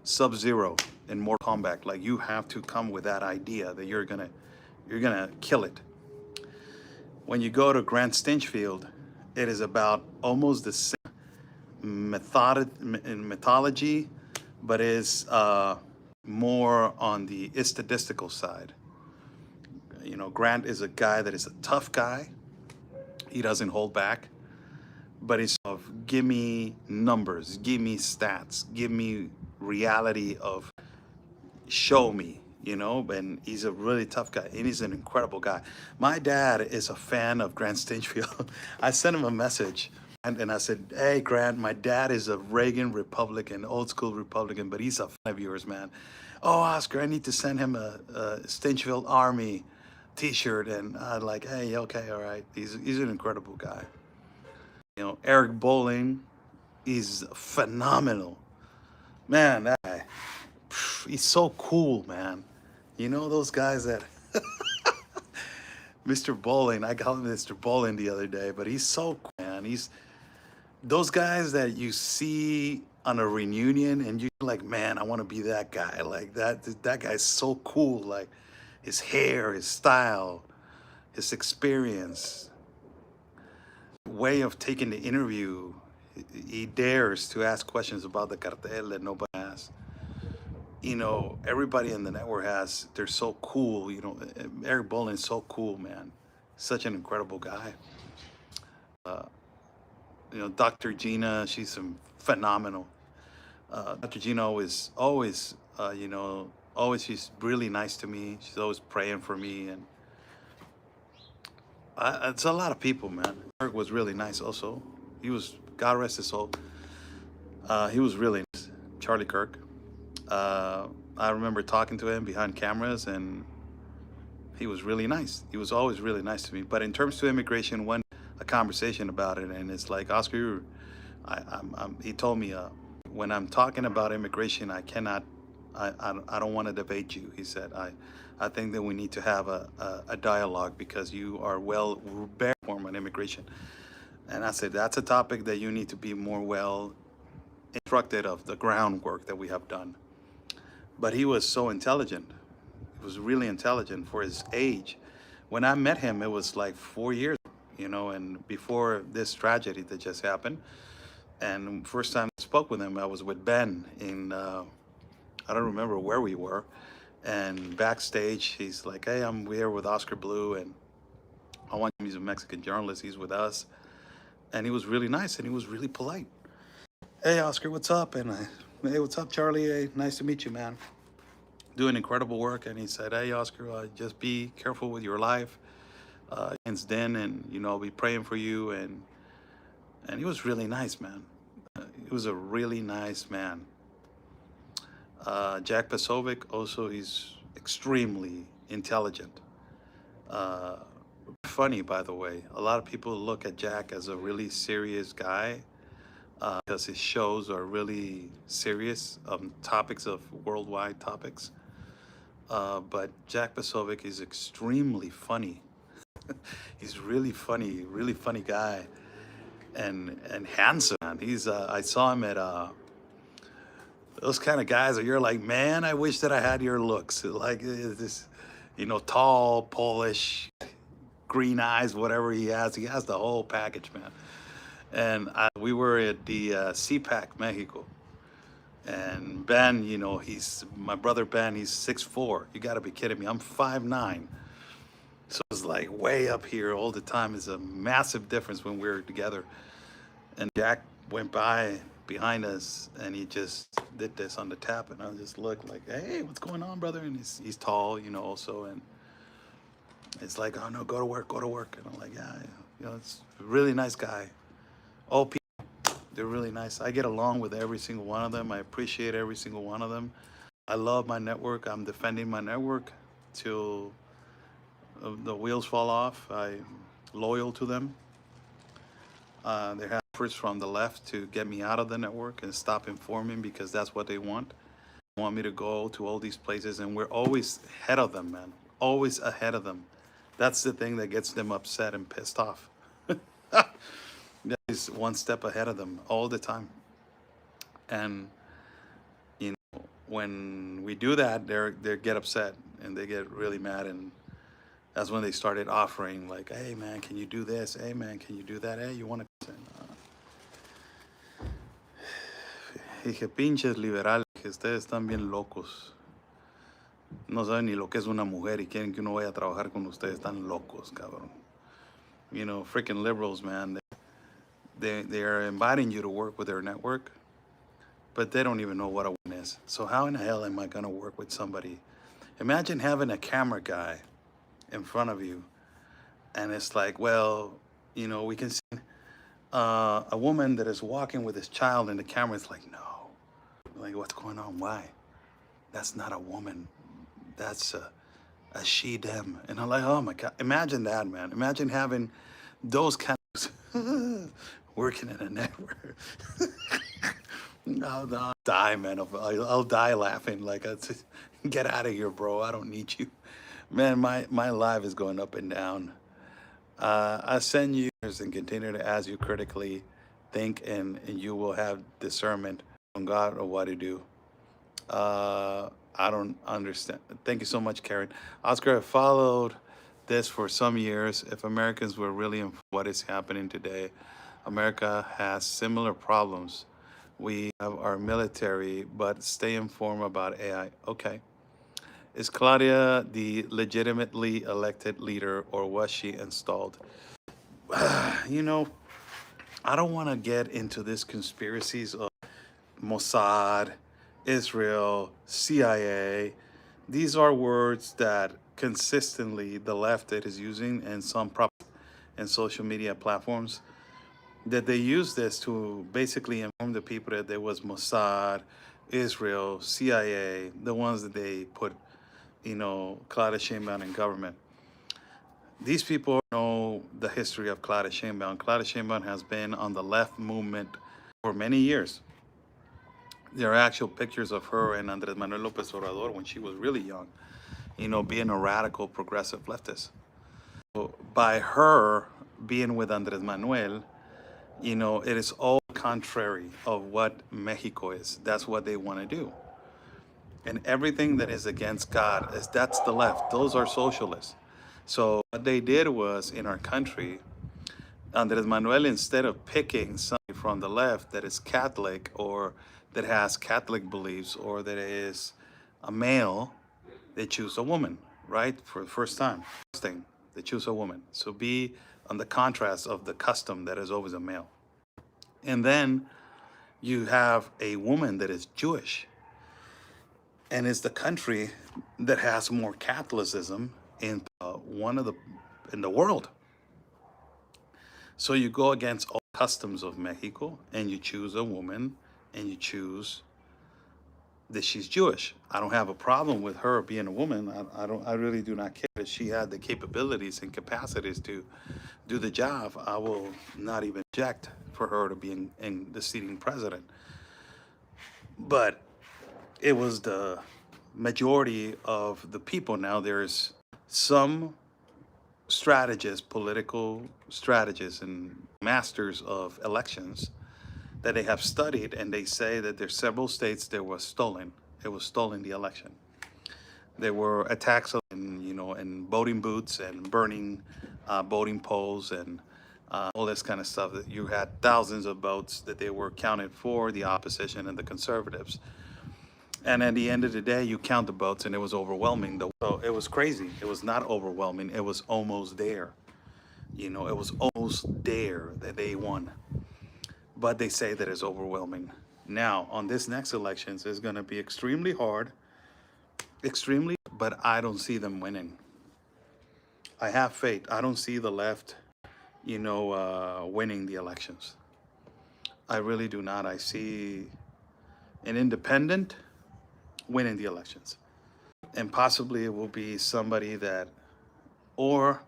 Sub-Zero in Mortal Kombat. Like you have to come with that idea that you're gonna kill it. When you go to Grant Stinchfield, it is about almost the same mythology, but is more on the statistical side. Grant is a guy that is a tough guy. He doesn't hold back, but he's of give me numbers, give me stats, give me reality of show me, and he's a really tough guy, and he's an incredible guy. My dad is a fan of Grant Stinchfield. I sent him a message, and I said, hey, Grant, my dad is a Reagan Republican, old school Republican, but he's a fan of yours, man. Oh, Oscar, I need to send him a Stinchfield Army t-shirt, and I'm like, hey, okay, all right. He's an incredible guy. Eric Bowling, he's phenomenal. Man, that guy, he's so cool, man. Those guys that Mr. Bowling, I called him Mr. Bowling the other day, but he's so cool, man. He's those guys that you see on a reunion and you're like, man, I want to be that guy. Like that guy's so cool. Like his hair, his style, his experience, way of taking the interview. He dares to ask questions about the cartel that nobody asks. Everybody in the network they're so cool. Eric Bolin's so cool, man. Such an incredible guy. Dr. Gina, she's phenomenal. Dr. Gina is always, she's really nice to me. She's always praying for me. And it's a lot of people, man. Eric was really nice also. God rest his soul. He was really nice. Charlie Kirk. I remember talking to him behind cameras, and he was really nice. He was always really nice to me. But in terms to immigration, when a conversation about it, and it's like, Oscar, he told me, when I'm talking about immigration, I don't want to debate you. He said, I think that we need to have a dialogue because you are very informed on immigration. And I said, that's a topic that you need to be more well instructed of the groundwork that we have done. But he was so intelligent. He was really intelligent for his age. When I met him, it was like 4 years, and before this tragedy that just happened. And first time I spoke with him, I was with Ben in, I don't remember where we were. And backstage, he's like, hey, I'm here with Oscar Blue. And I want him. He's a Mexican journalist. He's with us, and he was really nice and he was really polite. Hey, Oscar, what's up? And hey, what's up, Charlie? Hey, nice to meet you, man. Doing incredible work. And he said, hey, Oscar, just be careful with your life. Against Den, and I'll be praying for you. And he was really nice, man. He was a really nice man. Jack Pasovic, also, he's extremely intelligent. Funny, by the way. A lot of people look at Jack as a really serious guy because his shows are really serious topics of worldwide topics. But Jack Pasovic is extremely funny. He's really funny guy, and handsome. Man. He's I saw him at those kind of guys that you're like, man, I wish that I had your looks. Like this, tall, Polish, green eyes, whatever he has. He has the whole package, man. And we were at the CPAC Mexico, and Ben, he's my brother Ben. He's 6'4". You got to be kidding me. I'm 5'9". So it's like way up here all the time. It's a massive difference when we're together. And Jack went by behind us and he just did this on the tap, and I just looked like, hey, what's going on, brother? And he's tall, also, and it's like, oh no, go to work. And I'm like, yeah, it's a really nice guy. All people, they're really nice. I get along with every single one of them. I appreciate every single one of them. I love my network. I'm defending my network till the wheels fall off. I'm loyal to them. They have efforts from the left to get me out of the network and stop informing because that's what they want. They want me to go to all these places, and we're always ahead of them, man. Always ahead of them. That's the thing that gets them upset and pissed off. That is one step ahead of them all the time. And when we do that, they get upset and they get really mad, and that's when they started offering, like, hey, man, can you do this? Hey, man, can you do that? Hey, you want to... Dije, pinches liberales, que ustedes están bien locos. No saben ni lo que es una mujer y quieren que uno vaya a trabajar con ustedes. Están locos, cabrón. Freaking liberals, man. They are inviting you to work with their network, but they don't even know what a woman is. So how in the hell am I going to work with somebody? Imagine having a camera guy in front of you, and it's like, well, we can see a woman that is walking with this child, and the camera is like, no, like, what's going on? Why? That's not a woman. That's a she them. And I'm like, oh my God, imagine that, man. Imagine having those kind of working in a network. I'll die, man. I'll die laughing. Like, get out of here, bro. I don't need you. Man, my life is going up and down. I send you and continue to ask you critically, think, and you will have discernment on God or what to do. I don't understand. Thank you so much, Karen. Oscar, I followed this for some years. If Americans were really informed what is happening today, America has similar problems. We have our military, but stay informed about AI. Okay. Is Claudia the legitimately elected leader, or was she installed? I don't want to get into these conspiracies of Mossad, Israel, CIA. These are words that consistently the left is using, and some and social media platforms, that they use this to basically inform the people that there was Mossad, Israel, CIA, the ones that they put, Claudia Sheinbaum in government. These people know the history of Claudia Sheinbaum. Claudia Sheinbaum has been on the left movement for many years. There are actual pictures of her and Andrés Manuel López Obrador when she was really young, being a radical progressive leftist. So by her being with Andrés Manuel, it is all contrary of what Mexico is. That's what they want to do. And everything that is against God, that's the left. Those are socialists. So what they did was, in our country, Andrés Manuel, instead of picking somebody from the left that is Catholic or that has Catholic beliefs or that is a male, they choose a woman, right? For the first time. First thing. They choose a woman. So be on the contrast of the custom that is always a male. And then you have a woman that is Jewish, and it's the country that has more Catholicism in one of the in the world. So you go against all customs of Mexico, and you choose a woman, and you choose that she's Jewish. I don't have a problem with her being a woman. I really do not care. If she had the capabilities and capacities to do the job, I will not even object for her to be in the seating president. But it was the majority of the people. Now there's some strategists, political strategists, and masters of elections that they have studied, and they say that there's several states that was stolen. It was stolen, the election. There were attacks in voting booths and burning voting polls and all this kind of stuff. That you had thousands of votes that they were counted for the opposition and the conservatives. And at the end of the day, you count the votes, and it was overwhelming. So it was crazy. It was not overwhelming. It was almost there. It was almost there that they won. But they say that it's overwhelming. Now, on this next elections, it's going to be extremely hard, but I don't see them winning. I have faith. I don't see the left, winning the elections. I really do not. I see an independent winning the elections. And possibly it will be somebody that, or,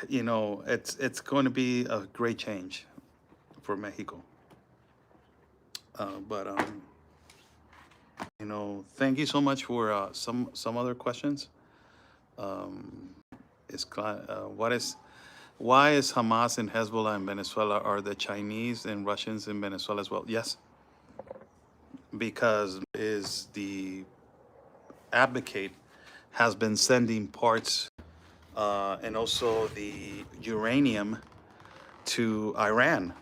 it's going to be a great change for Mexico. But thank you so much for some other questions. Why is Hamas and Hezbollah in Venezuela? Are the Chinese and Russians in Venezuela as well? Yes, because is the advocate has been sending parts and also the uranium to Iran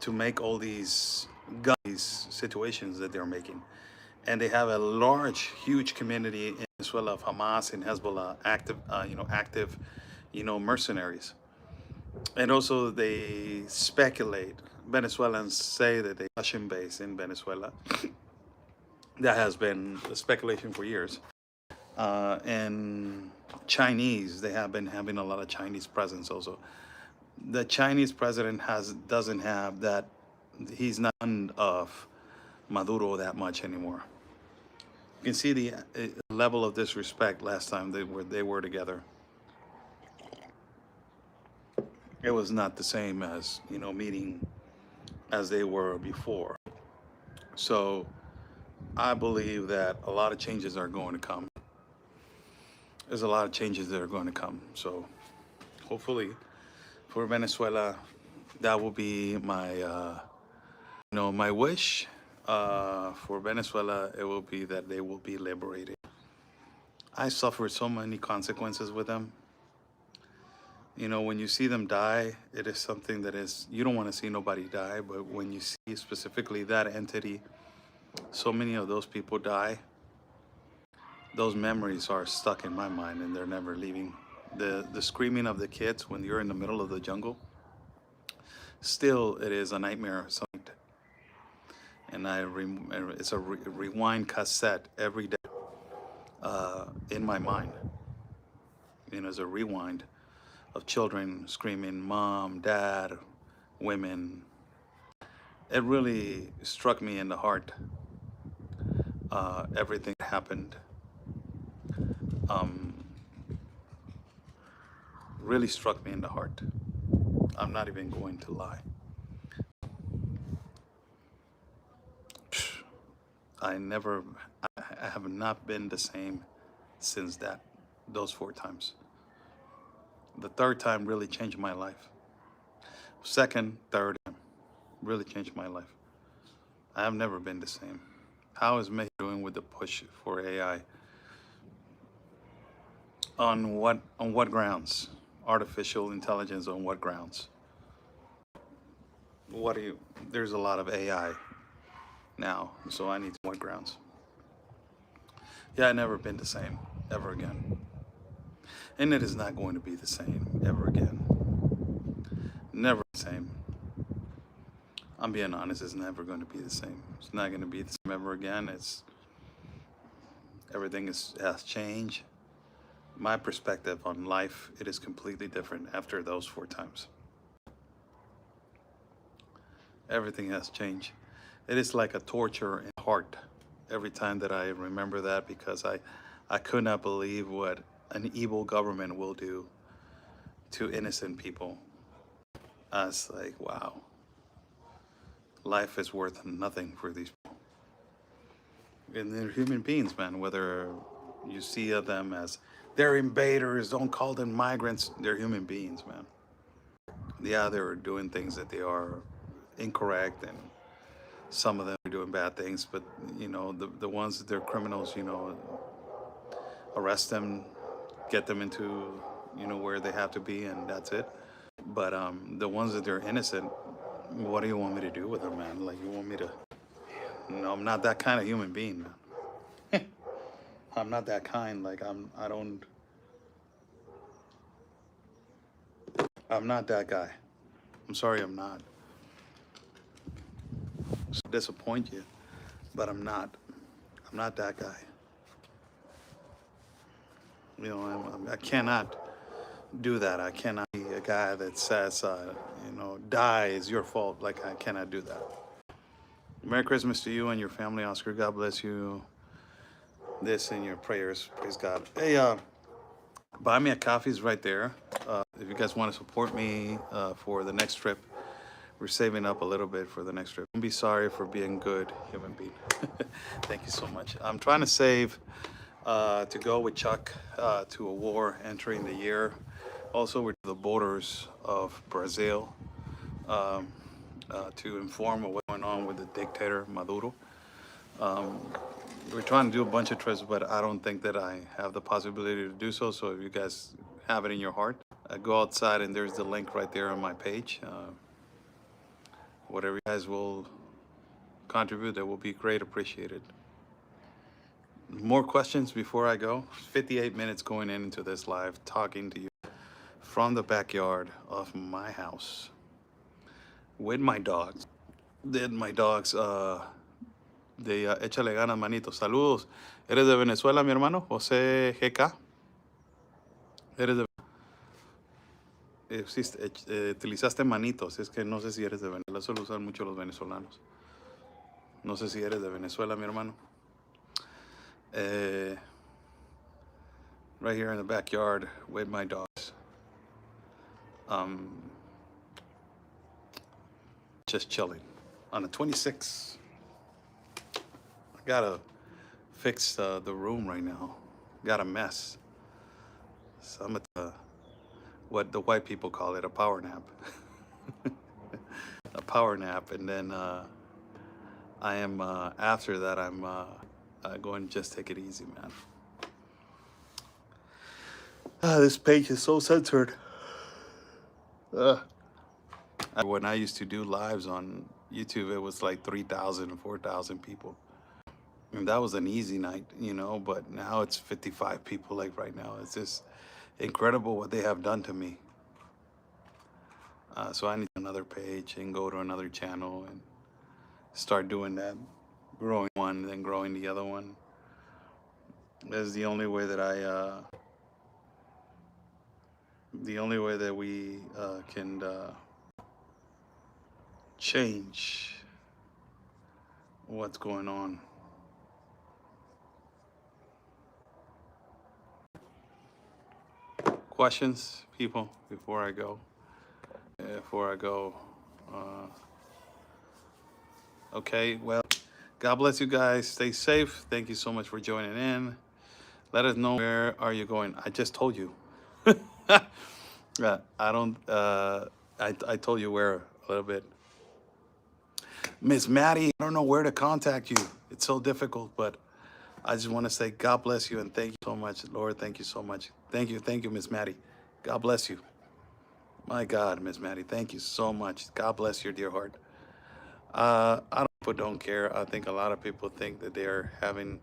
to make all these situations that they're making. And they have a huge community in Venezuela of Hamas and Hezbollah active mercenaries. And also they speculate, Venezuelans say that they Russian base in Venezuela. That has been a speculation for years. And Chinese, they have been having a lot of Chinese presence also. The Chinese president doesn't have that. He's not of Maduro that much anymore. You can see the level of disrespect last time they were together. It was not the same as meeting as they were before. So I believe that a lot of changes are going to come. There's a lot of changes that are going to come. So hopefully for Venezuela, that will be my my wish. For Venezuela, it will be that they will be liberated. I suffered so many consequences with them. When you see them die, it is something that is, you don't want to see nobody die, but when you see specifically that entity, so many of those people die, those memories are stuck in my mind and they're never leaving. The screaming of the kids when you're in the middle of the jungle, still it is a nightmare. And it's a rewind cassette every day in my mind. It's a rewind of children screaming, mom, dad, women. It really struck me in the heart. Everything that happened really struck me in the heart. I'm not even going to lie. I have not been the same since those 4 times. The third time really changed my life. Second, third time really changed my life. I have never been the same. How is Mexico doing with the push for AI? On what grounds? Artificial intelligence on what grounds? There's a lot of AI now, so I need what grounds? Yeah, I've never been the same. ever again. And it is not going to be the same ever again. Never the same. I'm being honest, it's never going to be the same. It's not going to be the same ever again. Everything has changed. My perspective on life, it is completely different after those 4 times. Everything has changed. It is like a torture in the heart every time that I remember that, because I could not believe what an evil government will do to innocent people. I was like, wow, life is worth nothing for these people. And they're human beings, man, whether you see them as they're invaders, don't call them migrants, they're human beings, man. Yeah, they're doing things that they are incorrect, and some of them are doing bad things, but you know, the ones that they're criminals, you know, arrest them, get them into, you know, where they have to be, and that's it. But the ones that they're innocent, what do you want me to do with them, man? Like, you want me to, no, I'm not that kind of human being, man. I'm not that kind. Like, I'm not that guy. I'm sorry, I'm not. So disappoint you, but I'm not that guy. You know, I cannot do that. I cannot be a guy that says, you know, die is your fault. Like, I cannot do that. Merry Christmas to you and your family, Oscar. God bless you. This in your prayers. Praise God. Hey, buy me a coffee is right there. If you guys want to support me for the next trip, we're saving up a little bit for the next trip. Don't be sorry for being good human being. Thank you so much. I'm trying to save to go with Chuck to a war entering the year. Also, we're to the borders of Brazil to inform of what's going on with the dictator Maduro. We're trying to do a bunch of trips, but I don't think that I have the possibility to do so. So if you guys have it in your heart, go outside and there's the link right there on my page. Whatever you guys will contribute, that will be great appreciated. More questions before I go? 58 minutes going into this live, talking to you from the backyard of my house with my dogs. Then my dogs, de Échale Ganas, Manito. Saludos. ¿Eres de Venezuela, mi hermano? José GK. ¿Eres de utilizaste manitos, es que no sé si eres de Venezuela, eso lo usan mucho los venezolanos. No sé si eres de Venezuela, mi hermano. Right here in the backyard with my dogs. Just chilling on the 26th. I gotta fix the room right now. Got a mess. So I'm at what the white people call it, a power nap. A power nap, and then I am after that I'm going to just take it easy, man. This page is so censored. When I used to do lives on YouTube, it was like 3,000 and 4,000 people. And that was an easy night, you know, but now it's 55 people like right now. It's just incredible what they have done to me. So I need another page and go to another channel and start doing that. Growing one, then growing the other one. That's the only way that we can change what's going on. Questions, people, before I go? Okay, well, God bless you guys. Stay safe. Thank you so much for joining in. Let us know, where are you going? I just told you. I don't, I told you where a little bit. Miss Maddie, I don't know where to contact you. It's so difficult, but I just want to say God bless you and thank you so much. Lord, thank you so much. Thank you, Miss Maddie. God bless you. My God, Miss Maddie, thank you so much. God bless your dear heart. Don't care. I think a lot of people think that they're having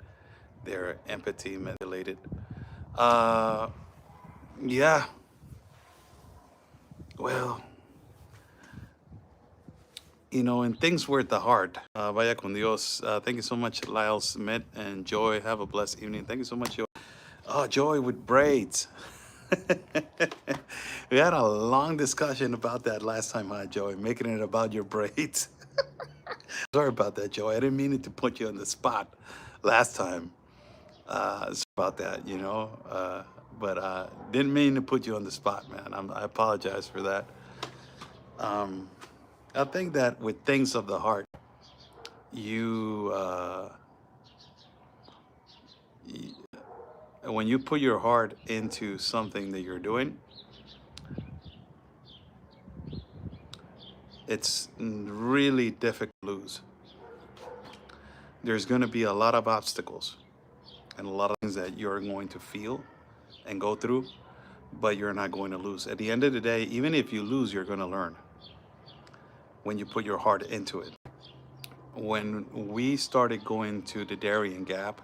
their empathy manipulated. Uh, yeah, well, and things were at the heart. Vaya con Dios. Thank you so much, Lyle Smith and Joy. Have a blessed evening. Thank you so much, Joy. Oh, Joy with braids. We had a long discussion about that last time, huh, Joy? Making it about your braids. Sorry about that, Joy. I didn't mean it to put you on the spot last time. Sorry about that, but didn't mean to put you on the spot, man. I apologize for that. Um, I think that with things of the heart, you, when you put your heart into something that you're doing, it's really difficult to lose. There's going to be a lot of obstacles and a lot of things that you're going to feel and go through, but you're not going to lose. At the end of the day, even if you lose, you're going to learn when you put your heart into it. When we started going to the Darien Gap,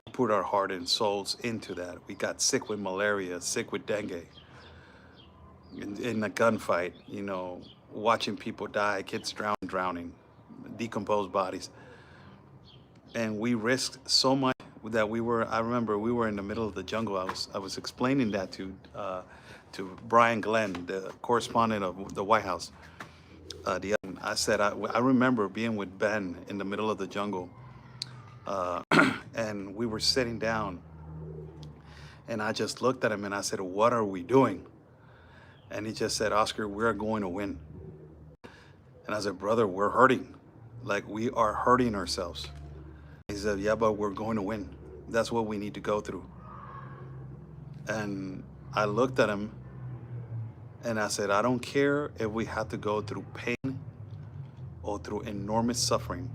we put our heart and souls into that. We got sick with malaria, sick with dengue, in a gunfight, watching people die, kids drowning, decomposed bodies. And we risked so much that I remember we were in the middle of the jungle. I was explaining that to Brian Glenn, the correspondent of the White House. I said, I remember being with Ben in the middle of the jungle, and we were sitting down, and I just looked at him and I said, "What are we doing?" And he just said, "Oscar, we're going to win." And I said, "Brother, we're hurting. Like, we are hurting ourselves." He said, "Yeah, but we're going to win. That's what we need to go through." And I looked at him and I said, "I don't care if we have to go through pain or through enormous suffering,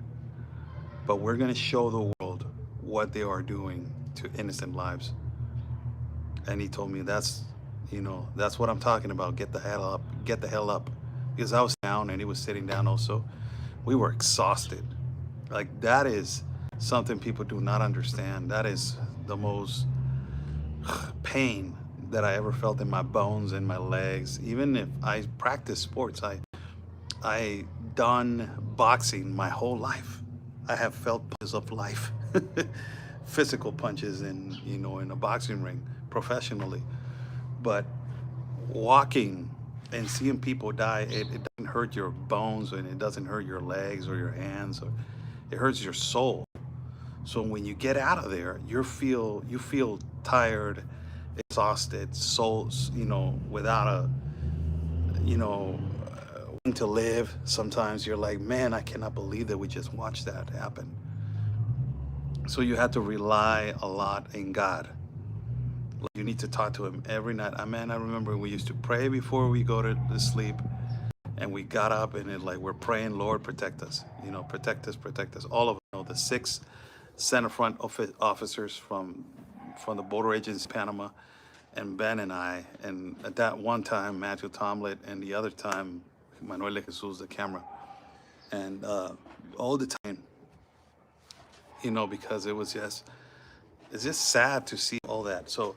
but we're going to show the world what they are doing to innocent lives." And he told me, that's what I'm talking about. Get the hell up, get the hell up. Because I was down and he was sitting down also. We were exhausted. Like, that is something people do not understand. That is the most pain that I ever felt in my bones and my legs. Even if I practice sports, I done boxing my whole life. I have felt punches of life, physical punches in a boxing ring professionally. But walking and seeing people die, it doesn't hurt your bones and it doesn't hurt your legs or your hands, or it hurts your soul. So when you get out of there, you feel tired, exhausted, souls, without wanting to live. Sometimes you're like, man, I cannot believe that we just watched that happen. So you have to rely a lot in God. Like, you need to talk to him every night. I remember we used to pray before we go to sleep, and we got up and we're praying, Lord, protect us, protect us, all of us. The six center front officers from the border agents in Panama, and Ben and I, and at that one time Matthew Tomlet, and the other time Manuel de Jesus, the camera, and all the time, because it's just sad to see all that. So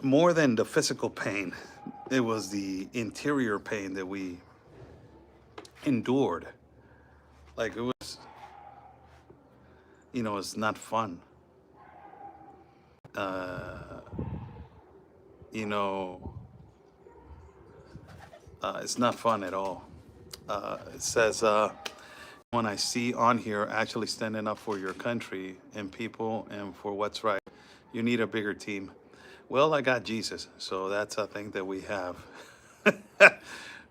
more than the physical pain, it was the interior pain that we endured. Like, it was, it's not fun. Uh, you know, it's not fun at all. It says, when I see on here actually standing up for your country and people and for what's right, you need a bigger team. Well, I got Jesus, so that's a thing that we have.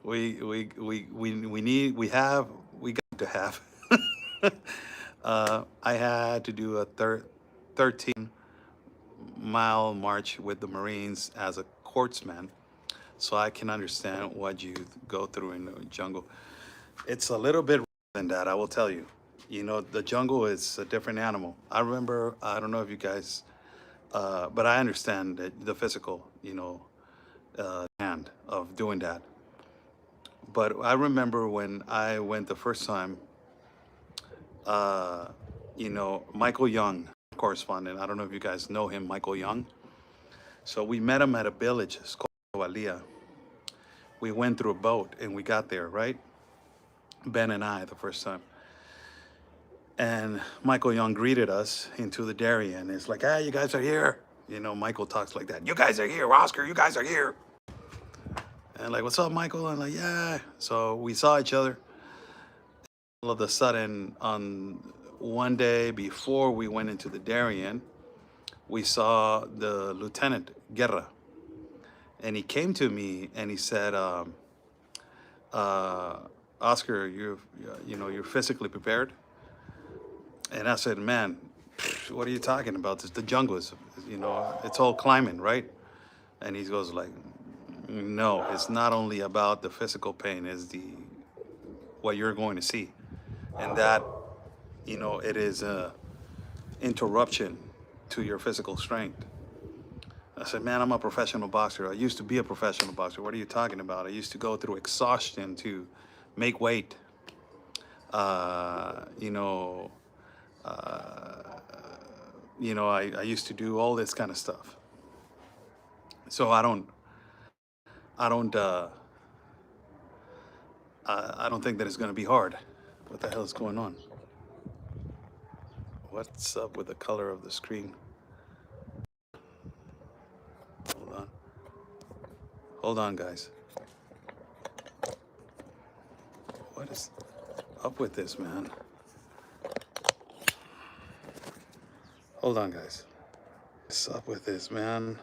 We got to have. I had to do a 13-mile march with the Marines as a corpsman, so I can understand what you go through in the jungle. It's a little bit than that, I will tell you. The jungle is a different animal. I remember, I don't know if you guys, but I understand that the physical, hand of doing that. But I remember when I went the first time, Michael Young, correspondent. I don't know if you guys know him, Michael Young. So we met him at a village, it's called Apoya. We went through a boat and we got there, right? Ben and I, the first time. And Michael Young greeted us into the dairy, and it's like, hey, you guys are here. You know, Michael talks like that. You guys are here, Oscar, you guys are here. And like, what's up, Michael? I'm like, yeah. So we saw each other. All of a sudden, on one day before we went into the Darien, we saw the Lieutenant Guerra. And he came to me and he said, Oscar, you're physically prepared? And I said, man, what are you talking about? The jungle is, it's all climbing, right? And he goes like, no, it's not only about the physical pain, it's what you're going to see. And that, it is a interruption to your physical strength. I said, man, I'm a professional boxer. I used to be a professional boxer. What are you talking about? I used to go through exhaustion to make weight. I used to do all this kind of stuff. So I don't think that it's going to be hard. What the hell is going on? What's up with the color of the screen? Hold on, guys. What is up with this, man? Hold on, guys. What's up with this, man?